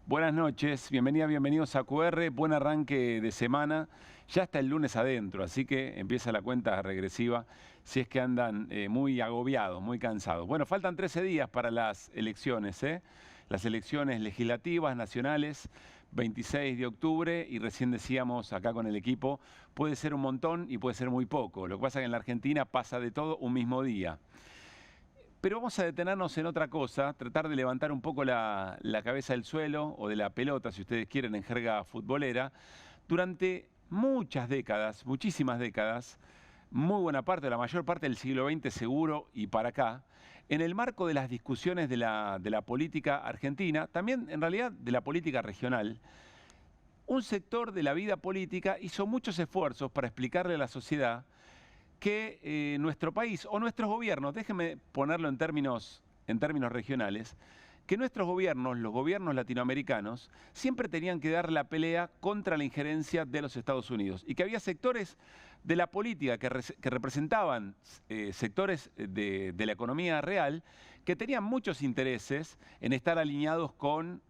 Buenas noches, bienvenidos a QR, buen arranque de semana. Ya está el lunes adentro, así que empieza la cuenta regresiva si es que andan muy agobiados, muy cansados. Bueno, faltan 13 días para las elecciones, las elecciones legislativas nacionales, 26 de octubre, y recién decíamos acá con el equipo, puede ser un montón y puede ser muy poco. Lo que pasa es que en la Argentina pasa de todo un mismo día. Pero vamos a detenernos en otra cosa, tratar de levantar un poco la cabeza del suelo, o de la pelota, si ustedes quieren, en jerga futbolera. Durante muchas décadas, muchísimas décadas, muy buena parte, la mayor parte del siglo XX seguro y para acá, en el marco de las discusiones de la política argentina, también en realidad de la política regional, un sector de la vida política hizo muchos esfuerzos para explicarle a la sociedad que nuestro país o nuestros gobiernos, déjenme ponerlo en términos regionales, que nuestros gobiernos, los gobiernos latinoamericanos, siempre tenían que dar la pelea contra la injerencia de los Estados Unidos y que había sectores de la política que representaban sectores de la economía real que tenían muchos intereses en estar alineados con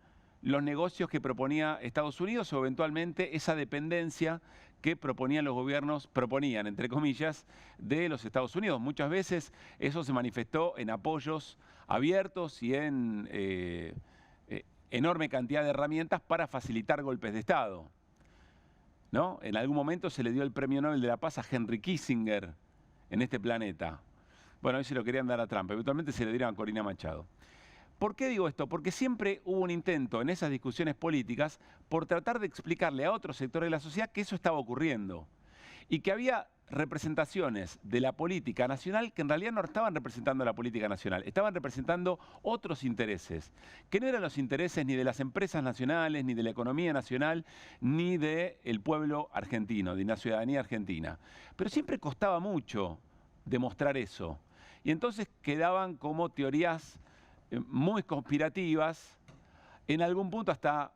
los negocios que proponía Estados Unidos o eventualmente esa dependencia que proponían los gobiernos, proponían, entre comillas, de los Estados Unidos. Muchas veces eso se manifestó en apoyos abiertos y en enorme cantidad de herramientas para facilitar golpes de Estado, ¿no? En algún momento se le dio el Premio Nobel de la Paz a Henry Kissinger en este planeta. Bueno, hoy se lo querían dar a Trump, eventualmente se le dieron a Corina Machado. ¿Por qué digo esto? Porque siempre hubo un intento en esas discusiones políticas por tratar de explicarle a otros sectores de la sociedad que eso estaba ocurriendo y que había representaciones de la política nacional que en realidad no estaban representando la política nacional, estaban representando otros intereses, que no eran los intereses ni de las empresas nacionales, ni de la economía nacional, ni del pueblo argentino, de la ciudadanía argentina. Pero siempre costaba mucho demostrar eso. Y entonces quedaban como teorías muy conspirativas, en algún punto hasta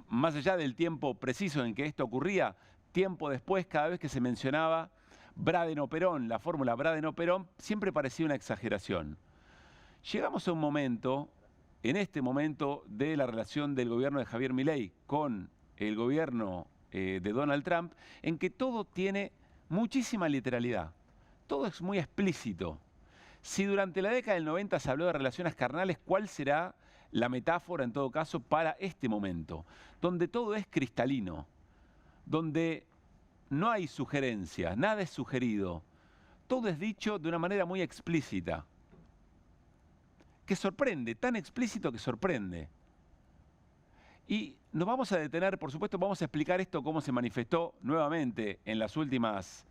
más allá del tiempo preciso en que esto ocurría, tiempo después, cada vez que se mencionaba Braden-Operón, la fórmula Braden-Operón, siempre parecía una exageración. Llegamos a un momento, en este momento de la relación del gobierno de Javier Milei con el gobierno de Donald Trump, en que todo tiene muchísima literalidad, todo es muy explícito. Si durante la década del 90 se habló de relaciones carnales, ¿cuál será la metáfora en todo caso para este momento? Donde todo es cristalino, donde no hay sugerencias, nada es sugerido, todo es dicho de una manera muy explícita, que sorprende, tan explícito que sorprende. Y nos vamos a detener, por supuesto, vamos a explicar esto cómo se manifestó nuevamente en las últimas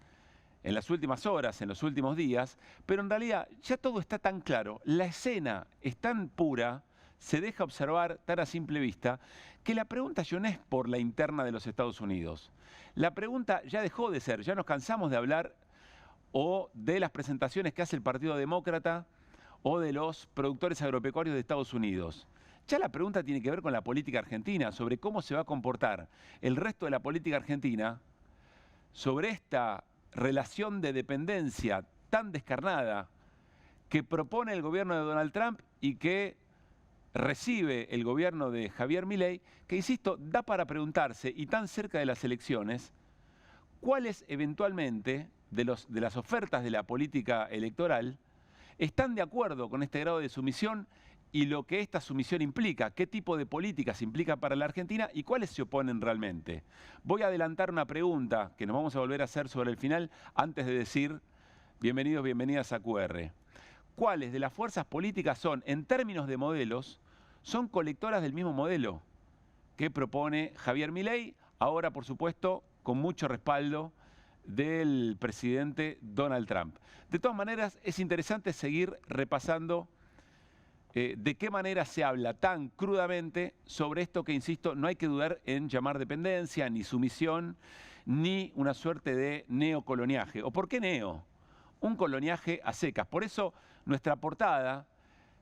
horas, en los últimos días, pero en realidad ya todo está tan claro, la escena es tan pura, se deja observar tan a simple vista, que la pregunta ya no es por la interna de los Estados Unidos. La pregunta ya dejó de ser, ya nos cansamos de hablar o de las presentaciones que hace el Partido Demócrata o de los productores agropecuarios de Estados Unidos. Ya la pregunta tiene que ver con la política argentina, sobre cómo se va a comportar el resto de la política argentina sobre esta relación de dependencia tan descarnada que propone el gobierno de Donald Trump y que recibe el gobierno de Javier Milei, que, insisto, da para preguntarse, y tan cerca de las elecciones, cuáles eventualmente de las ofertas de la política electoral están de acuerdo con este grado de sumisión y lo que esta sumisión implica, qué tipo de políticas implica para la Argentina y cuáles se oponen realmente. Voy a adelantar una pregunta que nos vamos a volver a hacer sobre el final antes de decir bienvenidos, bienvenidas a QR. ¿Cuáles de las fuerzas políticas son, en términos de modelos, son colectoras del mismo modelo que propone Javier Milei, ahora por supuesto con mucho respaldo del presidente Donald Trump? De todas maneras, es interesante seguir repasando de qué manera se habla tan crudamente sobre esto que, insisto, no hay que dudar en llamar dependencia, ni sumisión, ni una suerte de neocoloniaje. ¿O por qué neo? Un coloniaje a secas. Por eso nuestra portada,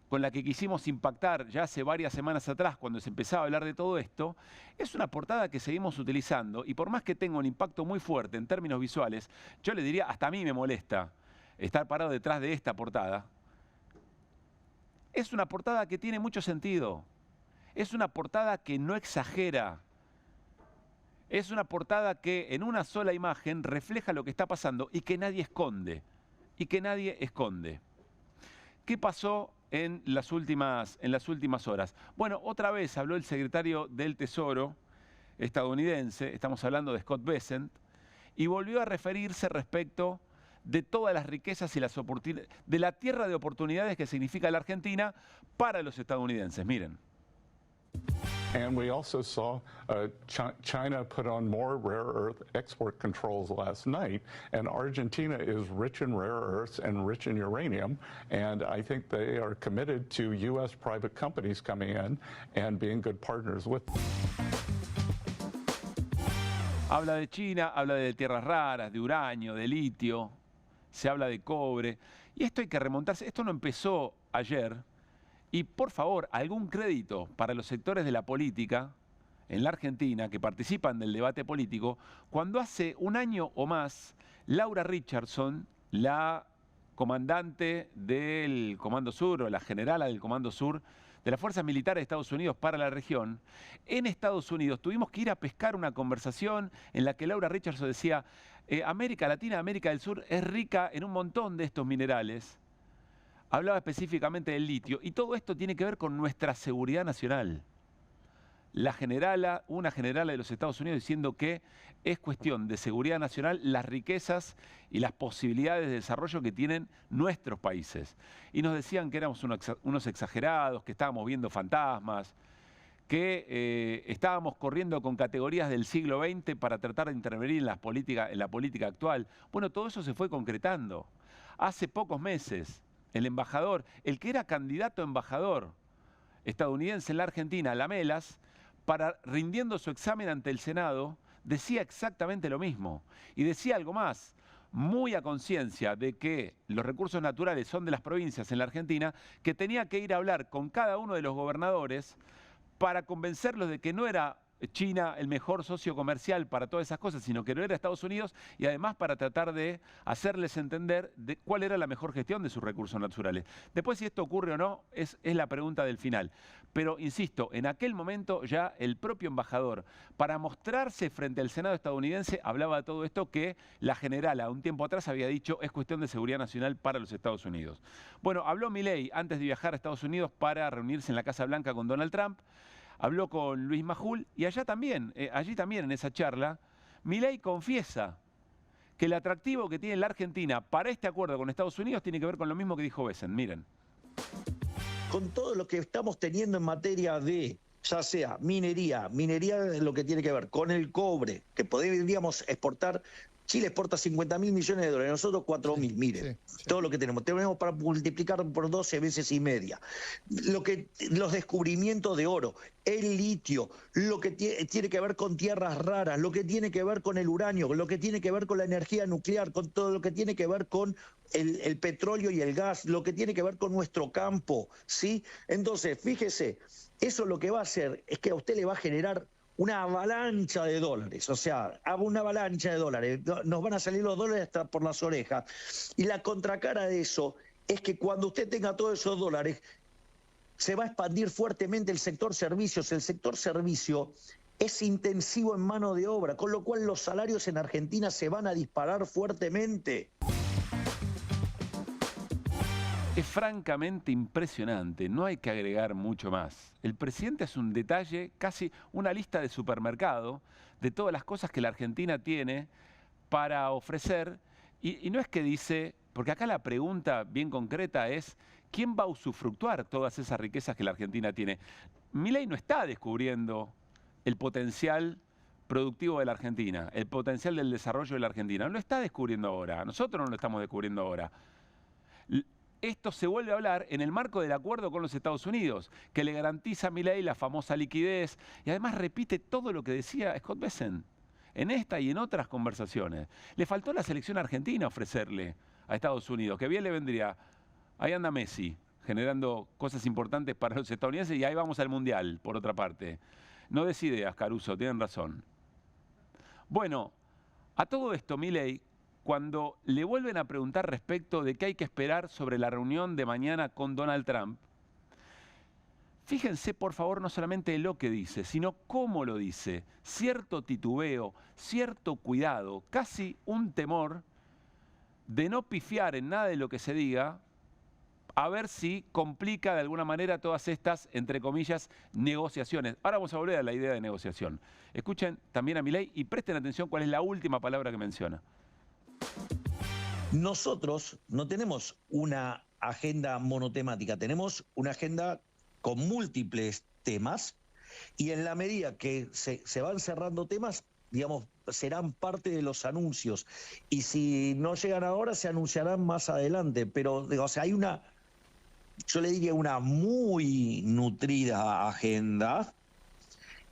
con la que quisimos impactar ya hace varias semanas atrás, cuando se empezaba a hablar de todo esto, es una portada que seguimos utilizando y por más que tenga un impacto muy fuerte en términos visuales, yo le diría, hasta a mí me molesta estar parado detrás de esta portada. Es una portada que tiene mucho sentido. Es una portada que no exagera. Es una portada que en una sola imagen refleja lo que está pasando y que nadie esconde. ¿Qué pasó en las últimas horas? Bueno, otra vez habló el secretario del Tesoro estadounidense, estamos hablando de Scott Bessent, y volvió a referirse respecto de todas las riquezas y las oportunidades, de la tierra de oportunidades que significa la Argentina para los estadounidenses. Miren. And we also saw China put on more rare earth export controls last night, and Argentina is rich in rare earths and rich in uranium, and I think they are committed to U.S. private companies coming in and being good partners with them. Habla de China, habla de tierras raras, de uranio, de litio, se habla de cobre, y esto hay que remontarse, esto no empezó ayer. Y por favor, algún crédito para los sectores de la política en la Argentina que participan del debate político, cuando hace un año o más, Laura Richardson, la comandante del Comando Sur o la generala del Comando Sur de las Fuerzas Militares de Estados Unidos para la región, en Estados Unidos tuvimos que ir a pescar una conversación en la que Laura Richardson decía, América Latina, América del Sur es rica en un montón de estos minerales. Hablaba específicamente del litio, y todo esto tiene que ver con nuestra seguridad nacional. Una generala de los Estados Unidos diciendo que es cuestión de seguridad nacional las riquezas y las posibilidades de desarrollo que tienen nuestros países. Y nos decían que éramos unos exagerados, que estábamos viendo fantasmas, que estábamos corriendo con categorías del siglo XX para tratar de intervenir en la política actual. Bueno, todo eso se fue concretando. Hace pocos meses, el embajador, el que era candidato a embajador estadounidense en la Argentina, Lamelas, rindiendo su examen ante el Senado, decía exactamente lo mismo. Y decía algo más, muy a conciencia de que los recursos naturales son de las provincias en la Argentina, que tenía que ir a hablar con cada uno de los gobernadores para convencerlos de que no era China el mejor socio comercial para todas esas cosas, sino que no era Estados Unidos, y además para tratar de hacerles entender de cuál era la mejor gestión de sus recursos naturales. Después, si esto ocurre o no, es la pregunta del final. Pero, insisto, en aquel momento ya el propio embajador, para mostrarse frente al Senado estadounidense, hablaba de todo esto que la generala un tiempo atrás había dicho es cuestión de seguridad nacional para los Estados Unidos. Bueno, habló Milei antes de viajar a Estados Unidos para reunirse en la Casa Blanca con Donald Trump. Habló con Luis Majul y allí también en esa charla, Milei confiesa que el atractivo que tiene la Argentina para este acuerdo con Estados Unidos tiene que ver con lo mismo que dijo Bessent. Miren. Con todo lo que estamos teniendo en materia de, ya sea minería es lo que tiene que ver con el cobre, que podríamos exportar. Chile exporta 50.000 millones de dólares, nosotros 4.000, miren, todo lo que tenemos para multiplicar por 12 veces y media. Los descubrimientos de oro, el litio, lo que tiene que ver con tierras raras, lo que tiene que ver con el uranio, lo que tiene que ver con la energía nuclear, con todo lo que tiene que ver con el petróleo y el gas, lo que tiene que ver con nuestro campo, ¿sí? Entonces, fíjese, eso lo que va a hacer es que a usted le va a generar una avalancha de dólares, o sea, una avalancha de dólares, nos van a salir los dólares hasta por las orejas. Y la contracara de eso es que cuando usted tenga todos esos dólares, se va a expandir fuertemente el sector servicios. El sector servicio es intensivo en mano de obra, con lo cual los salarios en Argentina se van a disparar fuertemente. Es francamente impresionante, no hay que agregar mucho más. El presidente es un detalle, casi una lista de supermercado de todas las cosas que la Argentina tiene para ofrecer. Y no es que dice, porque acá la pregunta bien concreta es, ¿quién va a usufructuar todas esas riquezas que la Argentina tiene? Milei no está descubriendo el potencial productivo de la Argentina, el potencial del desarrollo de la Argentina. No lo está descubriendo ahora, nosotros no lo estamos descubriendo ahora. Esto se vuelve a hablar en el marco del acuerdo con los Estados Unidos, que le garantiza a Milei la famosa liquidez, y además repite todo lo que decía Scott Bessent en esta y en otras conversaciones. Le faltó la selección argentina ofrecerle a Estados Unidos, que bien le vendría. Ahí anda Messi, generando cosas importantes para los estadounidenses, y ahí vamos al Mundial, por otra parte. No des ideas, Caruso, tienen razón. Bueno, a todo esto, Milei, cuando le vuelven a preguntar respecto de qué hay que esperar sobre la reunión de mañana con Donald Trump, Fíjense, por favor, no solamente lo que dice, sino cómo lo dice. Cierto titubeo, cierto cuidado, casi un temor de no pifiar en nada de lo que se diga, a ver si complica de alguna manera todas estas, entre comillas, negociaciones. Ahora vamos a volver a la idea de negociación. Escuchen también a Milei y presten atención cuál es la última palabra que menciona. Nosotros no tenemos una agenda monotemática, tenemos una agenda con múltiples temas y en la medida que se van cerrando temas, digamos, serán parte de los anuncios. Y si no llegan ahora, se anunciarán más adelante. Pero, o sea, hay una, yo le diría, una muy nutrida agenda.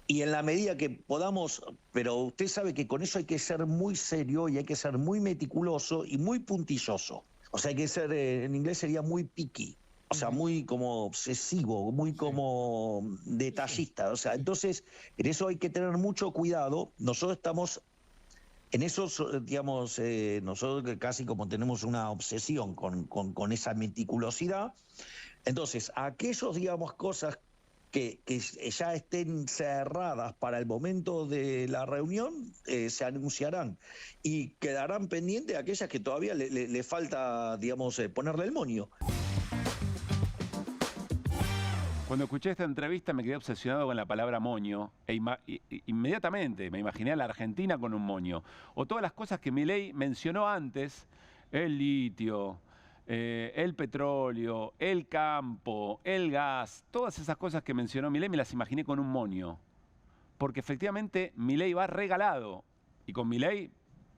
Y en la medida que podamos, pero usted sabe que con eso hay que ser muy serio y hay que ser muy meticuloso y muy puntilloso. O sea, hay que ser, en inglés sería muy picky. O sea, muy como obsesivo, muy como detallista. O sea, entonces, en eso hay que tener mucho cuidado. Nosotros estamos en eso, digamos, nosotros casi como tenemos una obsesión con esa meticulosidad. Entonces, aquellos, digamos, cosas que ya estén cerradas para el momento de la reunión, se anunciarán y quedarán pendientes aquellas que todavía le falta, digamos, ponerle el moño. Cuando escuché esta entrevista me quedé obsesionado con la palabra moño e inmediatamente me imaginé a la Argentina con un moño. O todas las cosas que Milei mencionó antes, el litio, el petróleo, el campo, el gas, todas esas cosas que mencionó Milei me las imaginé con un moño. Porque efectivamente Milei va regalado y con Milei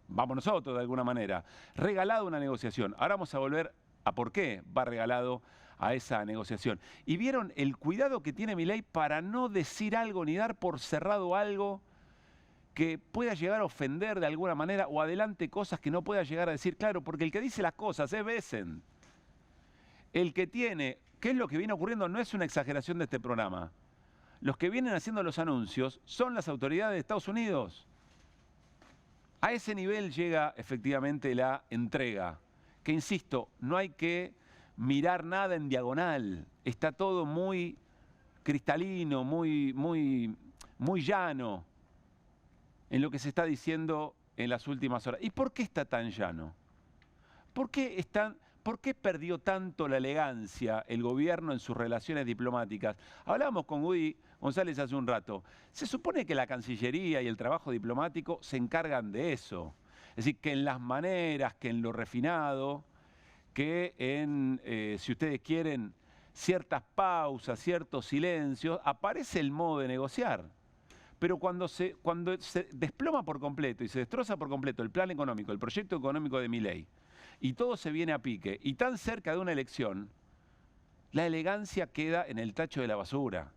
vamos nosotros de alguna manera, regalado una negociación. Ahora vamos a volver a por qué va regalado a esa negociación. Y vieron el cuidado que tiene Milei para no decir algo ni dar por cerrado algo que pueda llegar a ofender de alguna manera o adelante cosas que no pueda llegar a decir. Claro, porque el que dice las cosas es Besen. El que tiene, ¿qué es lo que viene ocurriendo? No es una exageración de este programa. Los que vienen haciendo los anuncios son las autoridades de Estados Unidos. A ese nivel llega efectivamente la entrega. Que insisto, no hay que mirar nada en diagonal, está todo muy cristalino, muy llano en lo que se está diciendo en las últimas horas. ¿Y por qué está tan llano? ¿Por qué perdió tanto la elegancia el gobierno en sus relaciones diplomáticas? Hablábamos con Woody González hace un rato. Se supone que la Cancillería y el trabajo diplomático se encargan de eso. Es decir, que en las maneras, que en lo refinado, que en, si ustedes quieren, ciertas pausas, ciertos silencios, aparece el modo de negociar. Pero cuando se desploma por completo y se destroza por completo el plan económico, el proyecto económico de Milei, y todo se viene a pique, y tan cerca de una elección, la elegancia queda en el tacho de la basura.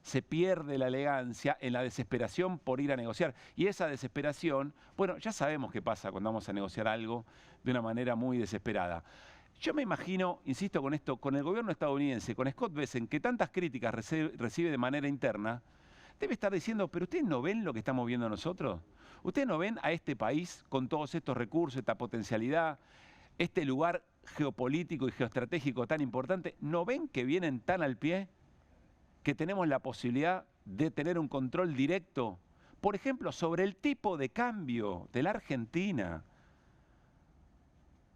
Se pierde la elegancia en la desesperación por ir a negociar. Y esa desesperación, bueno, ya sabemos qué pasa cuando vamos a negociar algo de una manera muy desesperada. Yo me imagino, insisto con esto, con el gobierno estadounidense, con Scott Bessent, que tantas críticas recibe de manera interna, debe estar diciendo, pero ¿ustedes no ven lo que estamos viendo nosotros? ¿Ustedes no ven a este país con todos estos recursos, esta potencialidad, este lugar geopolítico y geoestratégico tan importante? ¿No ven que vienen tan al pie? Que tenemos la posibilidad de tener un control directo, por ejemplo, sobre el tipo de cambio de la Argentina.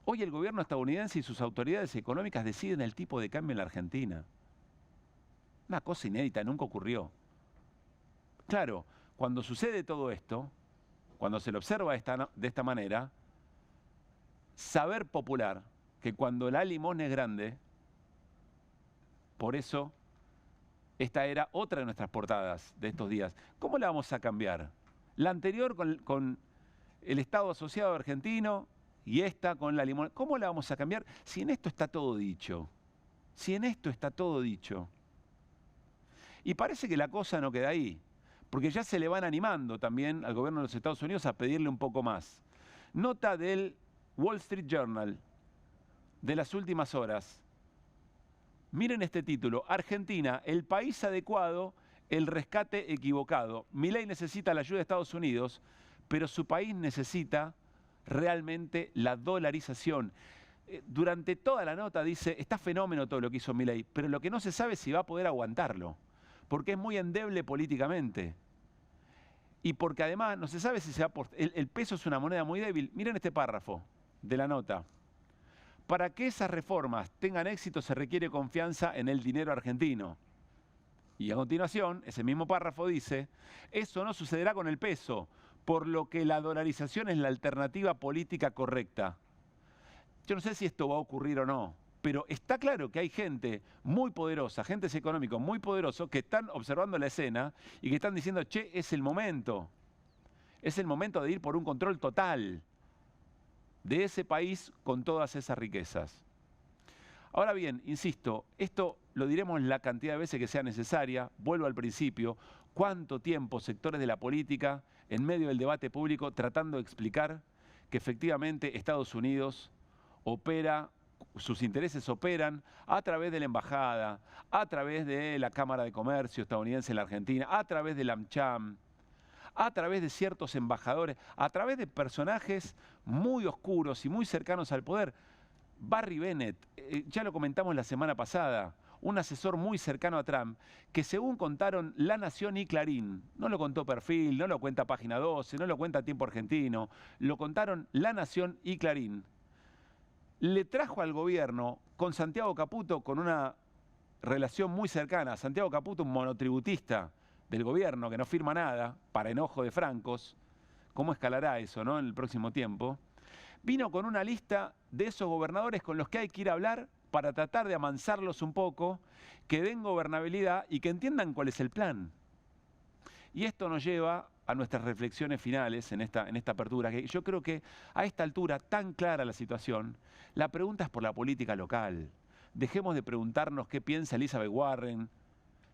Hoy el gobierno estadounidense y sus autoridades económicas deciden el tipo de cambio en la Argentina. Una cosa inédita, nunca ocurrió. Claro, cuando sucede todo esto, cuando se lo observa de esta manera, saber popular que cuando la limosna es grande, por eso esta era otra de nuestras portadas de estos días. ¿Cómo la vamos a cambiar? La anterior con el Estado asociado argentino y esta con la limón. ¿Cómo la vamos a cambiar si en esto está todo dicho? Si en esto está todo dicho. Y parece que la cosa no queda ahí, porque ya se le van animando también al gobierno de los Estados Unidos a pedirle un poco más. Nota del Wall Street Journal de las últimas horas. Miren este título, Argentina, el país adecuado, el rescate equivocado. Milei necesita la ayuda de Estados Unidos, pero su país necesita realmente la dolarización. durante toda la nota dice, está fenómeno todo lo que hizo Milei, pero lo que no se sabe es si va a poder aguantarlo, porque es muy endeble políticamente. Y porque además no se sabe si se va a... El peso es una moneda muy débil. Miren este párrafo de la nota. Para que esas reformas tengan éxito se requiere confianza en el dinero argentino. Y a continuación, ese mismo párrafo dice, eso no sucederá con el peso, por lo que la dolarización es la alternativa política correcta. Yo no sé si esto va a ocurrir o no, pero está claro que hay gente muy poderosa, agentes económicos muy poderosos que están observando la escena y que están diciendo, che, es el momento de ir por un control total de ese país con todas esas riquezas. Ahora bien, insisto, esto lo diremos la cantidad de veces que sea necesaria, vuelvo al principio, cuánto tiempo sectores de la política, en medio del debate público, tratando de explicar que efectivamente Estados Unidos opera, sus intereses operan a través de la embajada, a través de la Cámara de Comercio estadounidense en la Argentina, a través de la AmCham, a través de ciertos embajadores, a través de personajes muy oscuros y muy cercanos al poder. Barry Bennett, ya lo comentamos la semana pasada, un asesor muy cercano a Trump, que según contaron La Nación y Clarín, no lo contó Perfil, no lo cuenta Página 12, no lo cuenta Tiempo Argentino, lo contaron La Nación y Clarín, le trajo al gobierno con Santiago Caputo, con una relación muy cercana. Santiago Caputo, un monotributista del gobierno que no firma nada, para enojo de francos. ¿Cómo escalará eso, no, en el próximo tiempo? Vino con una lista de esos gobernadores con los que hay que ir a hablar para tratar de amansarlos un poco, que den gobernabilidad y que entiendan cuál es el plan. Y esto nos lleva a nuestras reflexiones finales en esta apertura, que yo creo que a esta altura, tan clara la situación, la pregunta es por la política local. Dejemos de preguntarnos qué piensa Elizabeth Warren,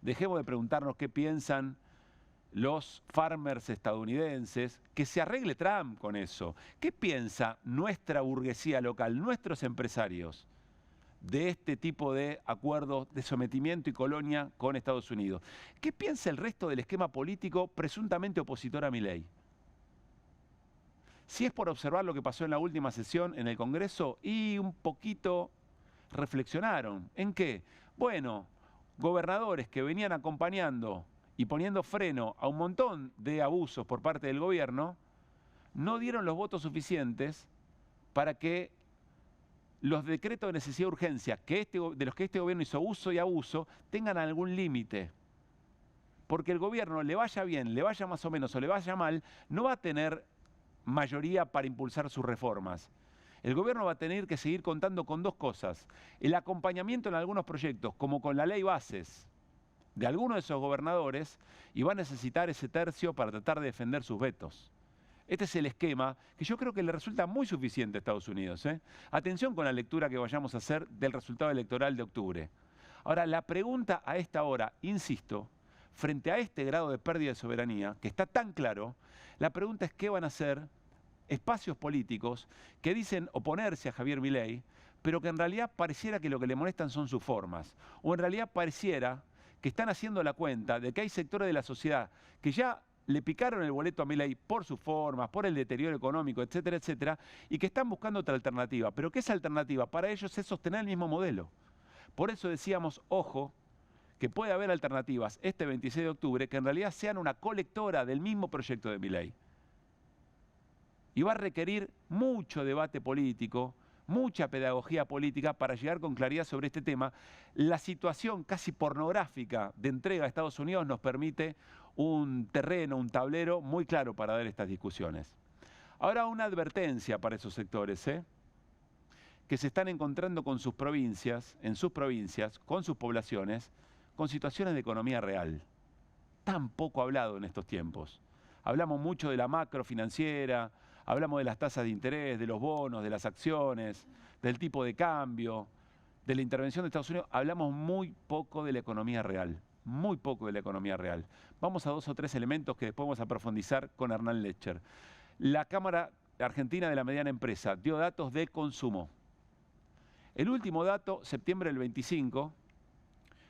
dejemos de preguntarnos qué piensan los farmers estadounidenses, que se arregle Trump con eso. ¿Qué piensa nuestra burguesía local, nuestros empresarios, de este tipo de acuerdos de sometimiento y colonia con Estados Unidos? ¿Qué piensa el resto del esquema político presuntamente opositor a Milei? Si es por observar lo que pasó en la última sesión en el Congreso, y un poquito reflexionaron. ¿En qué? Bueno, gobernadores que venían acompañando y poniendo freno a un montón de abusos por parte del gobierno, no dieron los votos suficientes para que los decretos de necesidad de urgencia de los que este gobierno hizo uso y abuso tengan algún límite. Porque el gobierno, le vaya bien, le vaya más o menos o le vaya mal, no va a tener mayoría para impulsar sus reformas. El gobierno va a tener que seguir contando con dos cosas: el acompañamiento en algunos proyectos, como con la ley bases de algunos de esos gobernadores, y va a necesitar ese tercio para tratar de defender sus vetos. Este es el esquema que yo creo que le resulta muy suficiente a Estados Unidos. Atención con la lectura que vayamos a hacer del resultado electoral de octubre. Ahora, la pregunta a esta hora, insisto, frente a este grado de pérdida de soberanía, que está tan claro, la pregunta es qué van a hacer espacios políticos que dicen oponerse a Javier Milei, pero que en realidad pareciera que lo que le molestan son sus formas, o en realidad pareciera que están haciendo la cuenta de que hay sectores de la sociedad que ya le picaron el boleto a Milei por sus formas, por el deterioro económico, etcétera, etcétera, y que están buscando otra alternativa. Pero que esa alternativa para ellos es sostener el mismo modelo. Por eso decíamos, ojo, que puede haber alternativas este 26 de octubre que en realidad sean una colectora del mismo proyecto de Milei. Y va a requerir mucho debate político, mucha pedagogía política para llegar con claridad sobre este tema. La situación casi pornográfica de entrega a Estados Unidos nos permite un terreno, un tablero muy claro para dar estas discusiones. Ahora, una advertencia para esos sectores, que se están encontrando con sus provincias, en sus provincias, con sus poblaciones, con situaciones de economía real. Tan poco hablado en estos tiempos. Hablamos mucho de la macro financiera, hablamos de las tasas de interés, de los bonos, de las acciones, del tipo de cambio, de la intervención de Estados Unidos. Hablamos muy poco de la economía real, muy poco de la economía real. Vamos a dos o tres elementos que después vamos a profundizar con Hernán Lecher. La Cámara Argentina de la Mediana Empresa dio datos de consumo. El último dato, septiembre del 25,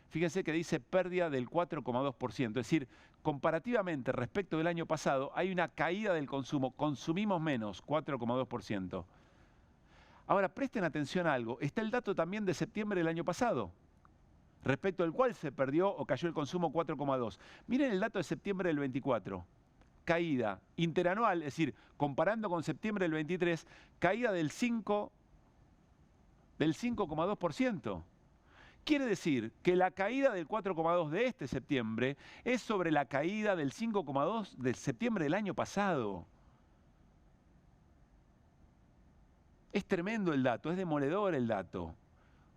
fíjense que dice pérdida del 4,2%, es decir, comparativamente respecto del año pasado hay una caída del consumo, consumimos menos, 4,2%. Ahora, presten atención a algo. Está el dato también de septiembre del año pasado, respecto al cual se perdió o cayó el consumo 4,2. Miren el dato de septiembre del 24. Caída interanual, es decir, comparando con septiembre del 23, caída del 5,2%. Quiere decir que la caída del 4,2 de este septiembre es sobre la caída del 5,2 de septiembre del año pasado. Es tremendo el dato, es demoledor el dato.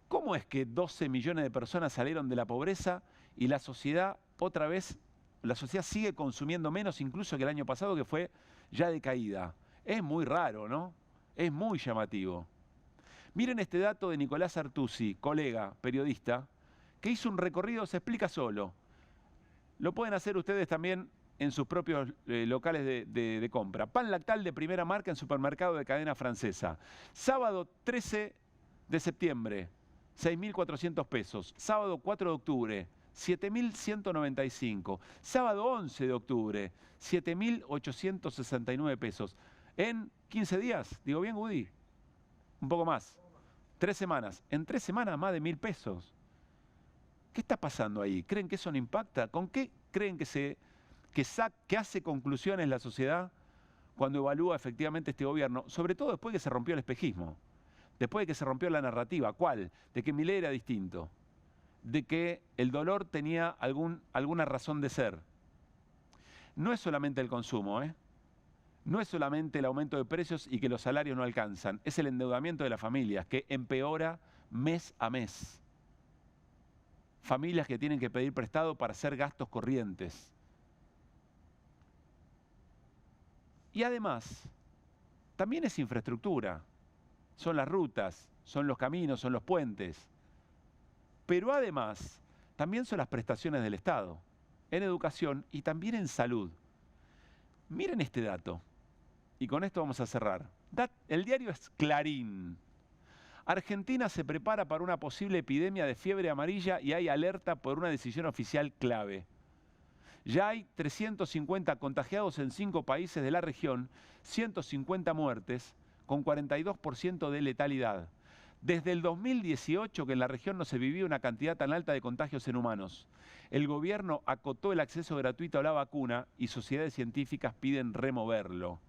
¿Cómo es que 12 millones de personas salieron de la pobreza y la sociedad otra vez, la sociedad sigue consumiendo menos incluso que el año pasado, que fue ya de caída? Es muy raro, ¿no? Es muy llamativo. Miren este dato de Nicolás Artusi, colega, periodista, que hizo un recorrido, se explica solo. Lo pueden hacer ustedes también en sus propios locales de compra. Pan lactal de primera marca en supermercado de cadena francesa. Sábado 13 de septiembre, 6.400 pesos. Sábado 4 de octubre, 7.195. Sábado 11 de octubre, 7.869 pesos. En 15 días, digo bien, Woody, un poco más. 3 semanas. En 3 semanas más de 1.000 pesos. ¿Qué está pasando ahí? ¿Creen que eso no impacta? ¿Con qué creen que hace conclusiones la sociedad cuando evalúa efectivamente este gobierno? Sobre todo después que se rompió el espejismo. Después de que se rompió la narrativa. ¿Cuál? De que Milei era distinto. De que el dolor tenía alguna razón de ser. No es solamente el consumo, ¿eh? No es solamente el aumento de precios y que los salarios no alcanzan, es el endeudamiento de las familias que empeora mes a mes. Familias que tienen que pedir prestado para hacer gastos corrientes. Y además, también es infraestructura. Son las rutas, son los caminos, son los puentes. Pero además, también son las prestaciones del Estado, en educación y también en salud. Miren este dato. Y con esto vamos a cerrar. El diario es Clarín. Argentina se prepara para una posible epidemia de fiebre amarilla y hay alerta por una decisión oficial clave. Ya hay 350 contagiados en 5 países de la región, 150 muertes, con 42% de letalidad. Desde el 2018 que en la región no se vivía una cantidad tan alta de contagios en humanos. El gobierno acotó el acceso gratuito a la vacuna y sociedades científicas piden removerlo.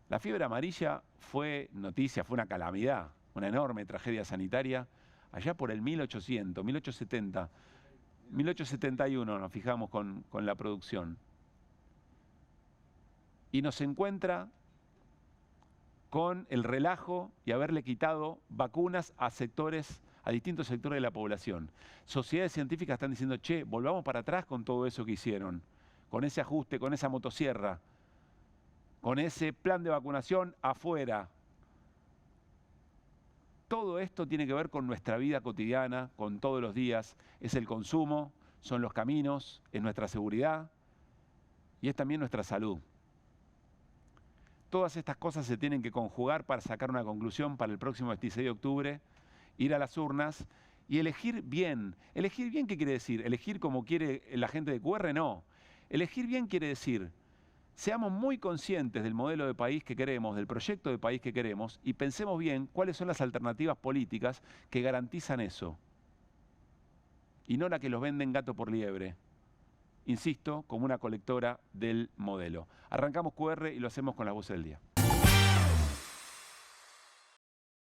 La fiebre amarilla fue noticia, fue una calamidad, una enorme tragedia sanitaria, allá por el 1800, 1870, 1871 nos fijamos con la producción. Y nos encuentra con el relajo y haberle quitado vacunas a distintos sectores de la población. Sociedades científicas están diciendo, che, volvamos para atrás con todo eso que hicieron, con ese ajuste, con esa motosierra, con ese plan de vacunación afuera. Todo esto tiene que ver con nuestra vida cotidiana, con todos los días. Es el consumo, son los caminos, es nuestra seguridad y es también nuestra salud. Todas estas cosas se tienen que conjugar para sacar una conclusión para el próximo 26 de octubre, ir a las urnas y elegir bien. ¿Elegir bien qué quiere decir? ¿Elegir como quiere la gente de QR? No. Elegir bien quiere decir, seamos muy conscientes del modelo de país que queremos, del proyecto de país que queremos y pensemos bien cuáles son las alternativas políticas que garantizan eso. Y no la que los venden gato por liebre. Insisto, como una colectora del modelo. Arrancamos QR y lo hacemos con las voces del día.